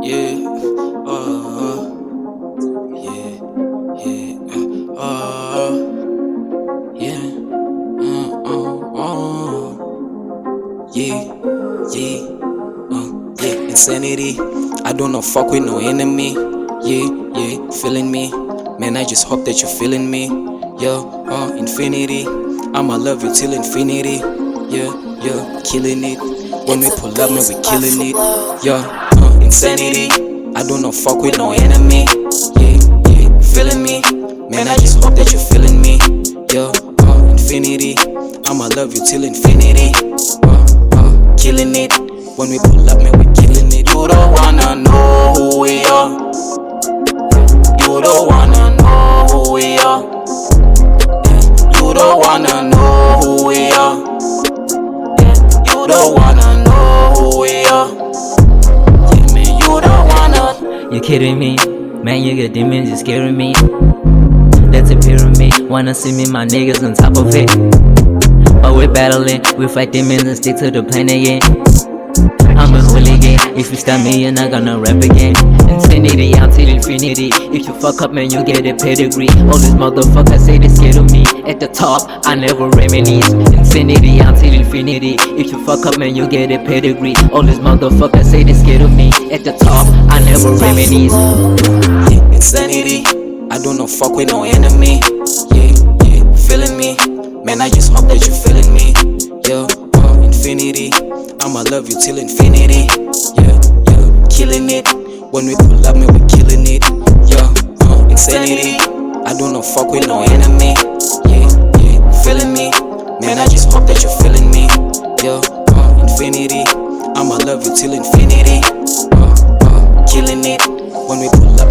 Yeah, yeah, yeah, yeah, yeah, yeah, insanity. I do not fuck with no enemy. Yeah, yeah, feeling me. Man, I just hope that you're feeling me. Yeah, infinity. I'ma love you till infinity. Yeah, yeah, killing it. When we pull up, man, we killing it. Yeah, insanity. I do not fuck with no enemy. Yeah, yeah, feeling me. Man, I just hope that you're feeling me. Yeah, infinity. I'ma love you till infinity. Killing it. When we pull up, man, we killing it. You don't wanna know who we are. You don't wanna know who we are. You don't wanna know who we are. You don't wanna know who we are. Yeah, man, you don't wanna. You kidding me? Man, you got demons, you scaring me. That's a pyramid. Wanna see me, my niggas on top of it. But we're battling, we fight demons and stick to the plan again. I'm a hooligan, if you stop me, you're not gonna rap again. Infinity until infinity. If you fuck up, man, you get a pedigree. All these motherfuckers say they scared of me. At the top, I never reminisce. Infinity until infinity. If you fuck up, man, you get a pedigree. All these motherfuckers say they scared of me. At the top, I never reminisce. Insanity. I do not fuck with no enemy. Yeah, yeah, feeling me. Man, I just hope that you're feeling me. Yeah, infinity. I'ma love you till infinity. Yeah, yeah, killing it. When we pull up, man, we killing it. Yeah, insanity. I do not fuck with no enemy. Yeah, yeah, feeling me. Man, I just hope that you're feeling me. Yeah, infinity. I'ma love you till infinity. Killing it. When we pull up.